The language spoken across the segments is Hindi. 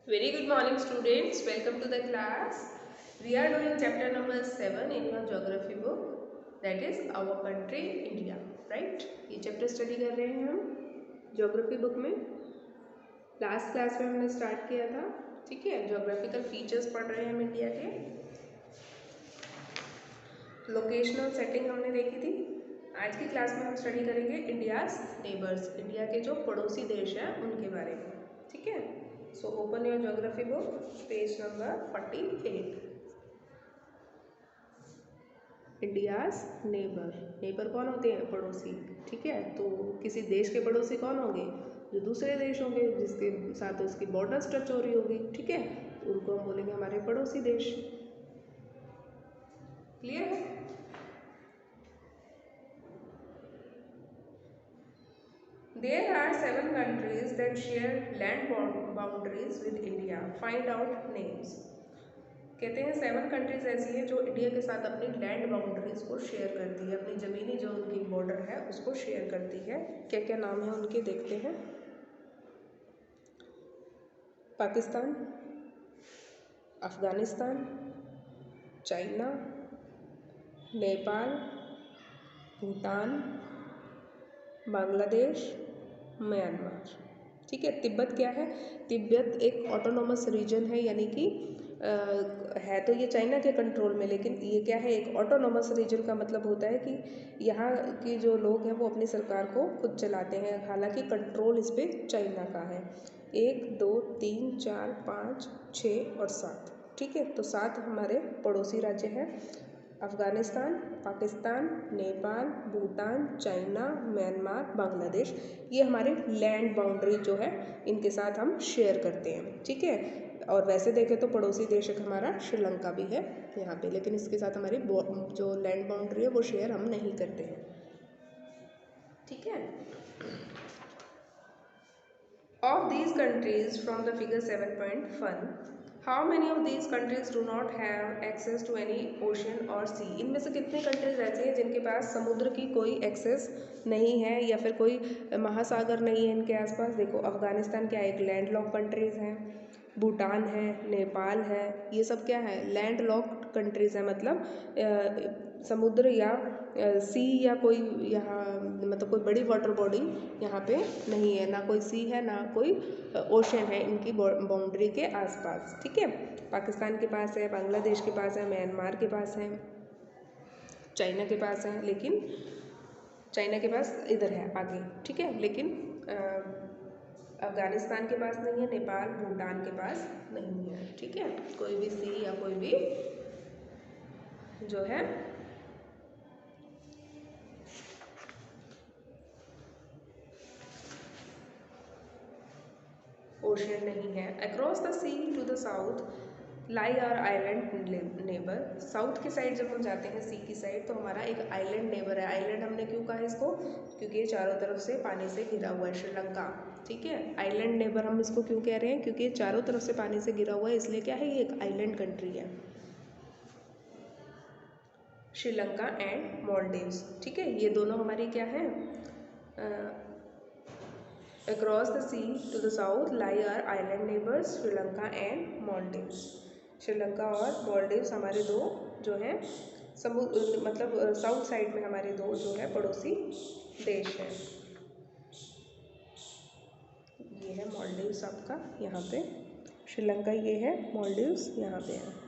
Very good morning students, welcome to the class. We are doing chapter number 7 in your geography book, that is our country India, right? ये chapter study कर रहे हैं हम geography book में. लास्ट क्लास में हमने स्टार्ट किया था, ठीक है. जोग्राफिकल फीचर्स पढ़ रहे हैं हम इंडिया के. लोकेशनल सेटिंग हमने देखी थी. आज की क्लास में हम स्टडी करेंगे इंडियाज नेबर्स, इंडिया के जो पड़ोसी देश हैं उनके बारे में, ठीक है. So open your geography book, page number 48. India's neighbour. Neighbour कौन होते हैं? पड़ोसी, ठीक है. तो किसी देश के पड़ोसी कौन होंगे? जो दूसरे देश होंगे जिसके साथ उसकी बॉर्डर्स टच हो रही होगी, ठीक है. उनको हम बोलेंगे हमारे पड़ोसी देश. क्लियर है? There are 7 countries that share land boundaries with India. Find out names. कहते हैं 7 कंट्रीज ऐसी हैं जो इंडिया के साथ अपनी लैंड बाउंड्रीज को शेयर करती है, अपनी ज़मीनी जो उनकी बॉर्डर है उसको शेयर करती है. क्या क्या नाम है उनके देखते हैं. Pakistan, Afghanistan, China, Nepal, Bhutan, Bangladesh, Myanmar. ठीक है. तिब्बत क्या है? तिब्बत एक ऑटोनोमस रीजन है, यानी कि है तो ये चाइना के कंट्रोल में, लेकिन ये क्या है? एक ऑटोनोमस रीजन का मतलब होता है कि यहाँ के जो लोग हैं वो अपनी सरकार को खुद चलाते हैं, हालांकि कंट्रोल इस पर चाइना का है. 1 2 3 4 5 6 और 7. ठीक है. तो 7 हमारे पड़ोसी राज्य हैं. Afghanistan, Pakistan, Nepal, Bhutan, China, Myanmar, Bangladesh. ये हमारे लैंड बाउंड्री जो है इनके साथ हम शेयर करते हैं, ठीक है. और वैसे देखें तो पड़ोसी देश एक हमारा श्रीलंका भी है यहाँ पे, लेकिन इसके साथ हमारी जो लैंड बाउंड्री है वो शेयर हम नहीं करते हैं, ठीक है. Of these countries from the figure 7.1, how many of these countries do not have access to any ocean or sea? इनमें से कितने कंट्रीज ऐसे हैं जिनके पास समुद्र की कोई एक्सेस नहीं है या फिर कोई महासागर नहीं है इनके आसपास. देखो, अफ़गानिस्तान क्या एक लैंड लॉक कंट्रीज़ हैं, भूटान है, नेपाल है, ये सब क्या है? लैंड लॉक्ड कंट्रीज़ है. मतलब समुद्र या सी या कोई यहाँ मतलब कोई बड़ी वाटर बॉडी यहाँ पे नहीं है, ना कोई सी है ना कोई ओशन है इनकी बाउंड्री के आसपास, ठीक है. पाकिस्तान के पास है, बांग्लादेश के पास है, म्यांमार के पास है, चाइना के पास है, लेकिन चाइना के पास इधर है आगे, ठीक है. लेकिन अफ़गानिस्तान के पास नहीं है, नेपाल भूटान के पास नहीं है, ठीक है. कोई भी सी या कोई भी जो है ओशियन नहीं है. Across the sea to the south lie are island neighbour. South की साइड जब हम जाते हैं सी की साइड तो हमारा एक आइलैंड नेबर है. आइलैंड हमने क्यों कहा इसको? क्योंकि ये चारों तरफ से पानी से घिरा हुआ है, श्रीलंका, ठीक है. आइलैंड नेबर हम इसको क्यों कह रहे हैं? क्योंकि ये चारों तरफ से पानी से घिरा हुआ है, इसलिए क्या है? ये एक आइलैंड कंट्री है, श्रीलंका एंड मालदीव्स, ठीक है. ये दोनों हमारी क्या है? Across the sea to the south lie our island neighbors Sri Lanka and Maldives. Sri Lanka और मालदीव्स हमारे दो जो हैं समुद्र मतलब साउथ साइड में हमारे दो जो है पड़ोसी देश हैं. ये है मालदीव्स आपका यहाँ पे, श्रीलंका ये है, मालदीव्स यहाँ पे है.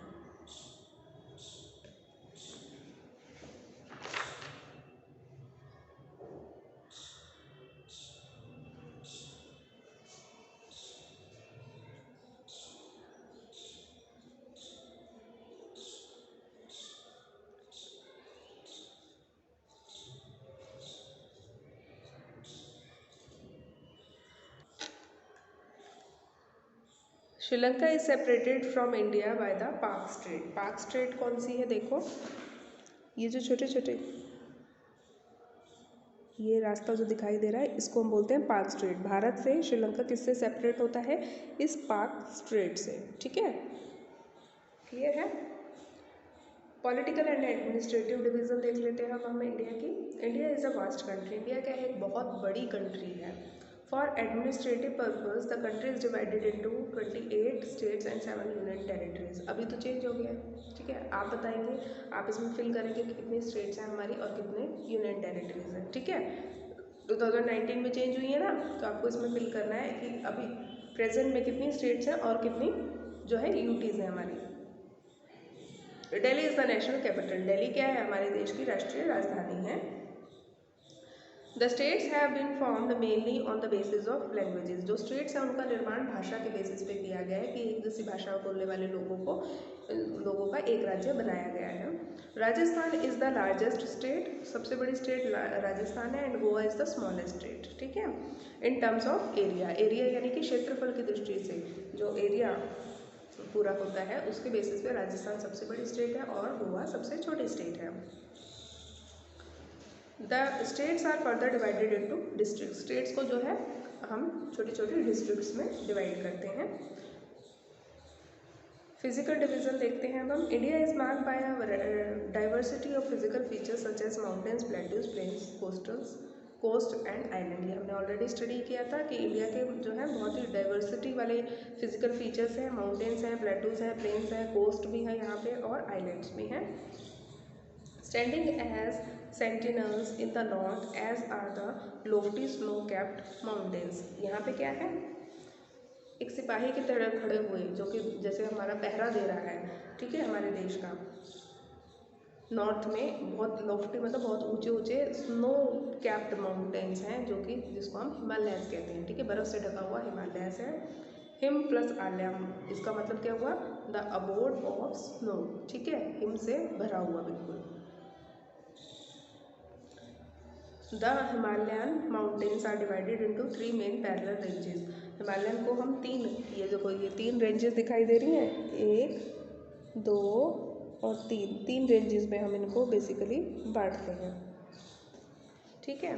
Sri Lanka is separated from India by the पाक स्ट्रेट. पाक स्ट्रेट कौन सी है? देखो, ये जो छोटे छोटे ये रास्ता जो दिखाई दे रहा है इसको हम बोलते हैं पाक स्ट्रेट. भारत से श्रीलंका किससे सेपरेट होता है? इस पाक स्ट्रेट से, ठीक है. क्लियर है? पॉलिटिकल एंड एडमिनिस्ट्रेटिव डिवीज़न देख लेते हैं हम इंडिया की. India is a vast country. India क्या है? एक बहुत बड़ी कंट्री है. For administrative purpose the country is divided into 28 states and 7 union territories. अभी तो चेंज हो गया है, ठीक है। आप बताएंगे, आप इसमें फिल करेंगे कि कितनी स्टेट्स हैं हमारी और कितने यूनियन टेरिटरीज हैं, ठीक है। 2019 में चेंज हुई है ना, तो आपको इसमें फिल करना है कि अभी प्रेजेंट में कितनी स्टेट्स हैं और कितनी जो है यूटीज़ हैं हमारी। Delhi is the national capital. Delhi क्या है, हमारे देश की राष्ट्रीय राजधानी है। The states have been formed mainly on the basis of languages. जो स्टेट्स हैं उनका निर्माण भाषा के बेसिस पे किया गया है कि एक जैसी भाषा बोलने वाले लोगों का एक राज्य बनाया गया है। Rajasthan is the largest state, सबसे बड़ी स्टेट राजस्थान है, and Goa is the smallest state, ठीक है। In terms of area, area यानी कि क्षेत्रफल की दृष्टि से जो एरिया पूरा होता है उसके बेसिस पे राजस्थान सबसे बड़ी स्टेट है और गोवा सबसे छोटी स्टेट है। The states are further divided into district. States को जो है हम छोटी छोटी डिस्ट्रिक्ट्स में डिवाइड करते हैं। फिजिकल डिवीजन देखते हैं अब हम। India is marked by a diversity of physical features such as mountains, plateaus, plains, coast and island. ये हमने ऑलरेडी स्टडी किया था कि इंडिया के जो है बहुत ही डाइवर्सिटी वाले फिजिकल फीचर्स हैं। माउंटेन्स हैं, प्लेट्यूज हैं, प्लेन्स हैं, कोस्ट भी है यहाँ पे और आइलैंड्स भी हैं। Standing as sentinels in the north as are the lofty snow capped mountains. यहाँ पे क्या है, एक सिपाही की तरह खड़े हुए जो कि जैसे हमारा पहरा दे रहा है, ठीक है, हमारे देश का। नॉर्थ में बहुत लोफ्टी मतलब बहुत ऊंचे ऊंचे स्नो कैप्ड माउंटेन्स हैं जो कि जिसको हम हिमालयस कहते हैं, ठीक है, बर्फ़ से ढका हुआ हिमालयस है। हिम प्लस आलयम, इसका मतलब क्या हुआ, द अबोर्ड ऑफ स्नो, ठीक है, हिम से भरा हुआ बिल्कुल। The Himalayan mountains are divided into 3 main parallel ranges. Himalayan को हम तीन, ये देखो ये 3 रेंजेस दिखाई दे रही हैं, 1, 2 और 3 रेंजेस में हम इनको बेसिकली बांटते हैं, ठीक है।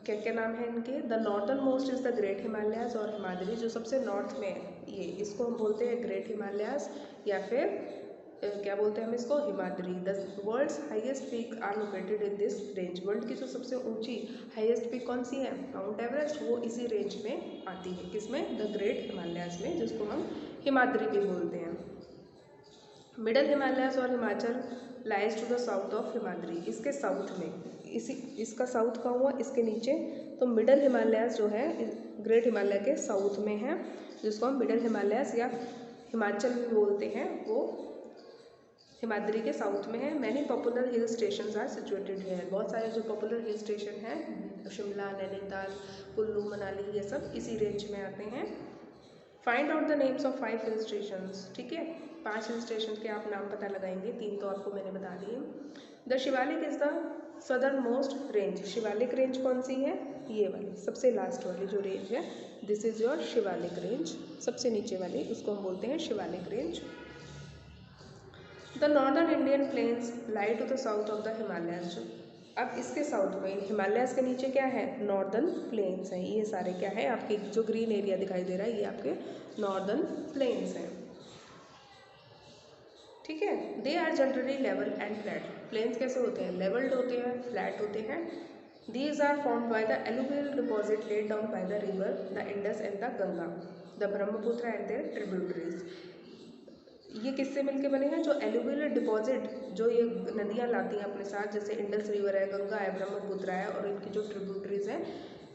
क्या क्या नाम है इनके, the northern most is the great Himalayas, और हिमाद्री जो सबसे नॉर्थ में है ये, इसको हम बोलते हैं ग्रेट हिमालयाज या फिर क्या बोलते हैं हम इसको, Himadri. The world's highest peak are located in this range. World की जो सबसे ऊंची हाईएस्ट पीक कौन सी है, माउंट एवरेस्ट, वो इसी रेंज में आती है। किसमें, द ग्रेट हिमालयाज में, जिसको हम हिमाद्री भी बोलते हैं। मिडल हिमालयाज और Himachal lies to the south of Himadri. इसके साउथ में, इसका साउथ कहाँ हुआ, इसके नीचे, तो मिडल हिमालयाज जो है ग्रेट हिमालय के साउथ में है, जिसको हम मिडल हिमालयाज या हिमाचल भी बोलते हैं, वो हिमाद्री के साउथ में है। Many popular hill station are situated है। बहुत सारे जो पॉपुलर हिल स्टेशन हैं, शिमला, नैनीताल, कुल्लू, मनाली, ये सब इसी रेंज में आते हैं। Find out the names of 5 hill stations, ठीक है, 5 हिल स्टेशन के आप नाम पता लगाएंगे, 3 तो आपको मैंने बता दिए। The Shivalik is the southern most range. Shivalik range कौन सी है, ये वाली सबसे लास्ट वाली जो रेंज है, this is your Shivalik range. सबसे नीचे वाली उसको हम बोलते हैं Shivalik range. The northern Indian plains lie to the south of the Himalayas. अब इसके साउथ में, हिमालयस के नीचे क्या है, नॉर्दर्न प्लेन्स हैं। ये सारे क्या है आपके, जो ग्रीन एरिया दिखाई दे रहा है, ये आपके नॉर्दर्न प्लेन्स हैं, ठीक है। They are generally level and flat. Plains कैसे होते हैं, लेवल्ड होते हैं, फ्लैट होते हैं। These are formed by the alluvial deposit laid down by the river the Indus and the Ganga, the Brahmaputra and their tributaries. ये किससे मिलके बने हैं, जो एलुवियल डिपॉजिट जो ये नदियाँ लाती हैं अपने साथ, जैसे इंडस रिवर है, गंगा है, ब्रह्मपुत्र है, और इनकी जो ट्रिब्यूटरीज हैं,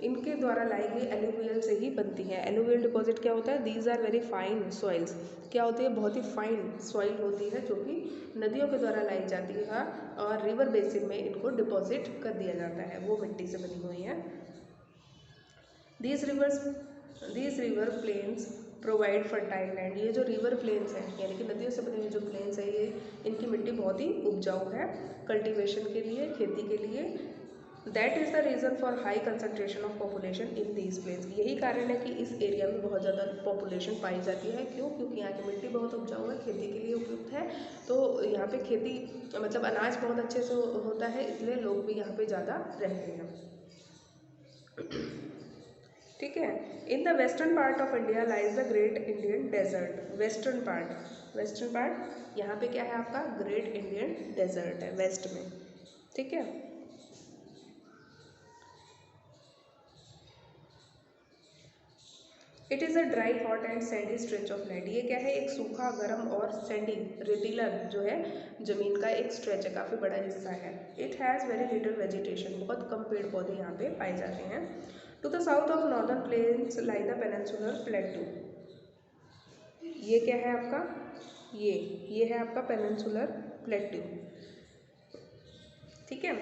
इनके द्वारा लाई गई एलुवियल से ही बनती हैं। एलुवियल डिपॉजिट क्या होता है, these are very fine soils. क्या होती है, बहुत ही फाइन सॉइल होती है जो कि नदियों के द्वारा लाई जाती है और रिवर बेसिन में इनको डिपॉजिट कर दिया जाता है, वो मिट्टी से बनी हुई है। These river plains provide fertile land. ये जो रिवर प्लेन्स हैं यानी कि नदियों से बने हुए जो प्लेन्स हैं, ये इनकी मिट्टी बहुत ही उपजाऊ है कल्टीवेशन के लिए, खेती के लिए। That is the reason for high concentration of population in these plains. यही कारण है कि इस एरिया में बहुत ज़्यादा पॉपुलेशन पाई जाती है। क्यों, क्योंकि यहाँ की मिट्टी बहुत उपजाऊ है, खेती के लिए उपयुक्त है, तो यहाँ पे खेती मतलब अनाज बहुत अच्छे से होता है, इसलिए लोग भी यहाँ पे ज़्यादा रहते हैं, ठीक है। In the western part of India lies the great Indian desert. Western part यहाँ पे क्या है आपका, ग्रेट इंडियन डेजर्ट है वेस्ट में, ठीक है। It is a dry hot and sandy stretch of land. ये क्या है, एक सूखा गर्म और सैंडी रेतीला जो है जमीन का एक स्ट्रेच है, काफ़ी बड़ा हिस्सा है। It has very little vegetation, बहुत कम पेड़ पौधे यहाँ पे पाए जाते हैं। To the south of northern plains lie the peninsular plateau. ये क्या है आपका, ये है आपका पेनिनसुलर प्लेटू, ठीक है।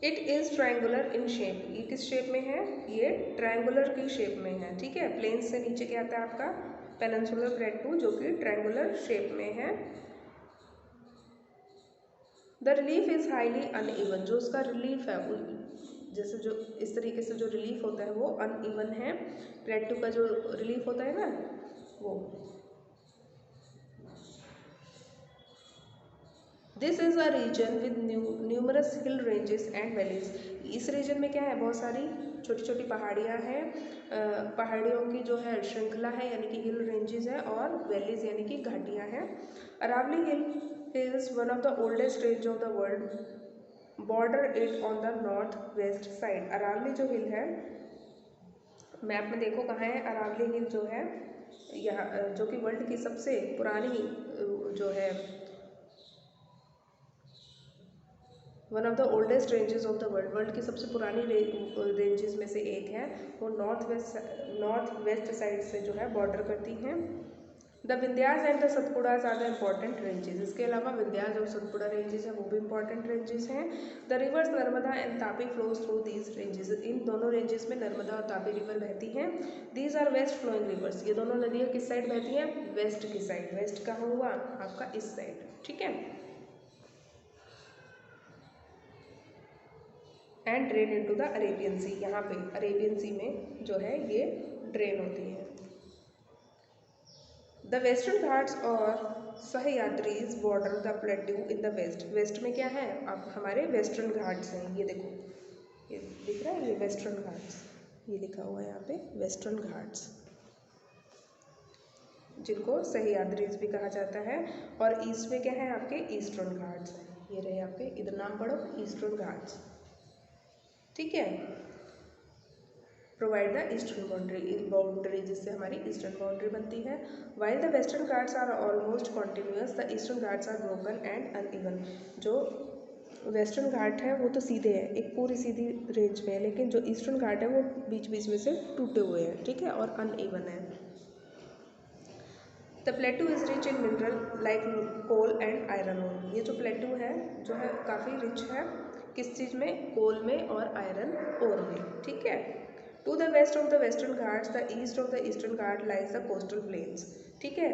It is triangular in shape, ये किस शेप में है, ये ट्रायंगुलर की शेप में है, ठीक है। प्लेन से नीचे क्या आता है आपका पेनिनसुलर प्लेटू, जो कि ट्रायंगुलर शेप में है। The relief is highly uneven, जो उसका रिलीफ है जैसे जो इस तरीके से जो रिलीफ होता है वो अनइवन है। प्लेटू का जो रिलीफ होता है ना वो। This is a region with numerous hill ranges and valleys. इस रीजन में क्या है, बहुत सारी छोटी छोटी पहाड़ियाँ हैं, पहाड़ियों की जो है श्रृंखला है यानी कि हिल रेंजेस है, और वैलीज यानी कि घाटियाँ हैं। Aravalli hill is one of the oldest range of the world, border it on the north west side. Aravalli जो हिल है, मैप में देखो कहाँ है अरावली हिल जो है, यहाँ जो कि वर्ल्ड की सबसे पुरानी जो है one of the oldest ranges of the world, world की सबसे पुरानी रेंजेस में से एक है। वो नॉर्थ वेस्ट साइड से जो है बॉर्डर करती हैं। The Vindhyas and the Satpuras are the important ranges. इसके अलावा विंध्यास और सतपुड़ा रेंजेस है वो भी इम्पॉर्टेंट रेंजेस हैं। The rivers Narmada and Tapi flows through these ranges. इन दोनों रेंजेस में नर्मदा और तापी रिवर बहती हैं। These are west flowing rivers. ये दोनों नदियाँ किस साइड बहती हैं, वेस्ट की साइड। वेस्ट कहाँ हुआ आपका, इस साइड, ठीक है। And drain into the Arabian Sea, यहाँ पे अरेबियन सी में जो है ये ड्रेन होती है। द वेस्टर्न घाट्स और Sahyadris border the plateau in the west. West में क्या है, अब हमारे वेस्टर्न घाट्स हैं, ये देखो ये दिख रहा है, ये वेस्टर्न घाट्स, ये लिखा हुआ है यहाँ पे वेस्टर्न घाट्स, जिनको सह्याद्रीज भी कहा जाता है। और ईस्ट में क्या है आपके ईस्टर्न घाट्स हैं, ये रहे आपके, इधर नाम पढ़ो ईस्टर्न घाट्स, ठीक है। प्रोवाइड द ईस्टर्न बाउंड्री जिससे हमारी ईस्टर्न बाउंड्री बनती है। While the western Ghats are almost continuous, the eastern Ghats are broken and uneven. जो वेस्टर्न घाट है वो तो सीधे है, एक पूरी सीधी रेंज में है, लेकिन जो ईस्टर्न घाट है वो बीच बीच में से टूटे हुए हैं, ठीक है, और अनइवन है। The plateau is rich in mineral like coal and iron ore. ये जो प्लेटू है जो है काफ़ी रिच है, किस चीज़ में, कोल में और आयरन ओर में, ठीक है। To the west of the western Ghats the east of the eastern Ghat lies the coastal plains, ठीक है।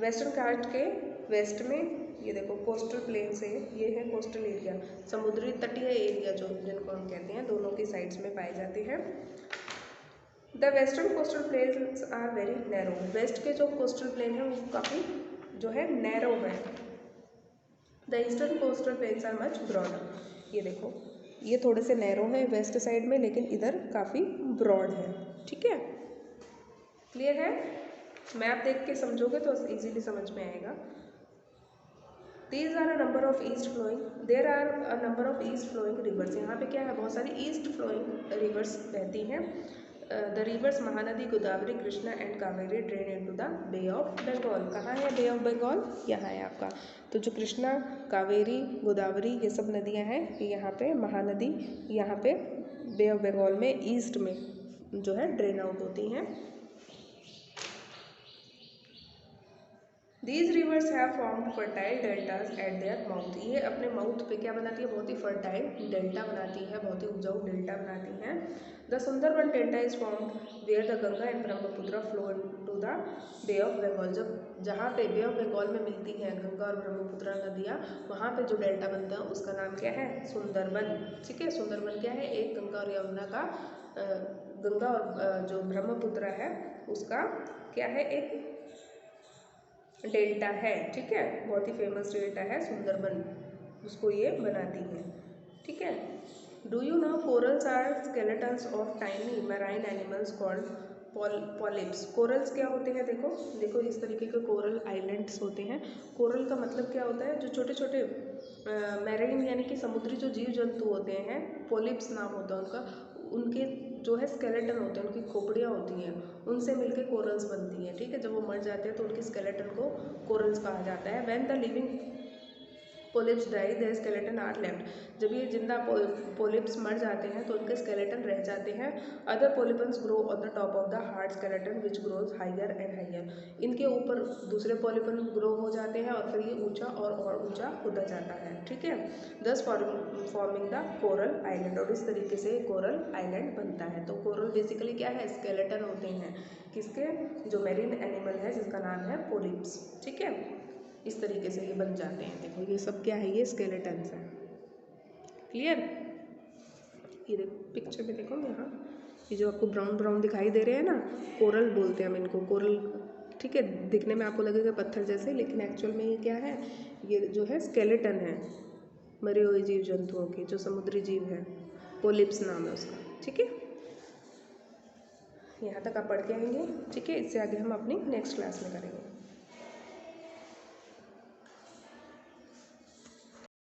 वेस्टर्न घाट के वेस्ट में ये देखो कोस्टल प्लेन से, ये है कोस्टल एरिया, समुद्री तटीय एरिया जो जिनको हम कहते हैं, दोनों की साइड्स में पाए जाते हैं। The western coastal plains are very narrow. West के जो कोस्टल प्लेन है वो काफ़ी जो है नैरो है। The eastern coastal plains are much broader. ये देखो ये थोड़े से नैरो हैं वेस्ट साइड में, लेकिन इधर काफ़ी ब्रॉड है, ठीक है। क्लियर है, मैप देख के समझोगे तो इजीली समझ में आएगा। These are a number of east flowing, there are a number of east flowing rivers। यहाँ पे क्या है, बहुत सारी ईस्ट फ्लोइंग रिवर्स बहती हैं। The rivers Mahanadi, Godavari, Krishna and Kaveri drain into the bay of Bengal. कहाँ है बे ऑफ बंगाल, यहाँ है आपका। तो जो कृष्णा, कावेरी, गोदावरी ये सब नदियाँ हैं, यहाँ पे महानदी यहाँ पे बे ऑफ बंगाल में ईस्ट में जो है ड्रेन आउट होती हैं। These rivers have formed fertile deltas at their mouth। ये अपने माउथ पे क्या बनाती है, बहुत ही फर्टाइल डेल्टा बनाती है, बहुत ही उपजाऊ डेल्टा बनाती हैं। The Sundarban delta is formed where the Ganga and Brahmaputra flow to the bay of Bengal. जब जहाँ पे बे ऑफ बंगाल में मिलती है गंगा और ब्रह्मपुत्र नदियाँ, वहाँ पे जो डेल्टा बनता है उसका नाम क्या है, सुंदरबन, ठीक है। सुंदरबन क्या है, एक गंगा और यमुना का, गंगा और जो ब्रह्मपुत्र है उसका क्या है, एक डेल्टा है, ठीक है। बहुत ही फेमस डेल्टा है सुंदरबन, उसको ये बनाती है, ठीक है। Do you know corals are skeletons of tiny marine animals called polyps. Corals क्या होते हैं, देखो देखो इस तरीके के कोरल आइलैंड्स होते हैं। कोरल का मतलब क्या होता है, जो छोटे छोटे मैरीन यानी कि समुद्री जो जीव जंतु होते हैं, पोलिप्स नाम होता है उनका, उनके जो है स्केलेटन होते हैं, उनकी खोपड़ियाँ होती हैं, उनसे मिलके कोरल्स बनती हैं। ठीक है, जब वो मर जाते हैं तो उनके स्केलेटन को कोरल्स कहा जाता है। When the living polyps die their skeleton are left, जब ये जिंदा पोलिप्स मर जाते हैं तो उनके स्केलेटन रह जाते हैं। Other polyps grow on the top of the hard skeleton which grows higher and higher, इनके ऊपर दूसरे पोलिपन ग्रो हो जाते हैं और फिर ये ऊंचा और ऊंचा होता जाता है। ठीक है, दस फॉर्मिंग द कोरल आइलैंड, और इस तरीके से कोरल आइलैंड बनता है। तो कोरल बेसिकली क्या है, स्केलेटन होते हैं किसके, जो मेरीन एनिमल है जिसका नाम है पोलिप्स। ठीक है, इस तरीके से ये बन जाते हैं। देखो ये सब क्या है, ये स्केलेटन्स हैं। क्लियर, ये देखो पिक्चर में देखो यहाँ, ये जो आपको ब्राउन ब्राउन दिखाई दे रहे हैं ना, कोरल बोलते हैं हम इनको, कोरल। ठीक है, दिखने में आपको लगेगा पत्थर जैसे, लेकिन एक्चुअल में ये क्या है, ये जो है स्केलेटन है मरे हुए जीव जंतुओं के, जो समुद्री जीव है, पोलिप्स नाम है उसका। ठीक है, यहाँ तक आप पढ़ के आएंगे। ठीक है, इससे आगे हम अपनी नेक्स्ट क्लास में करेंगे।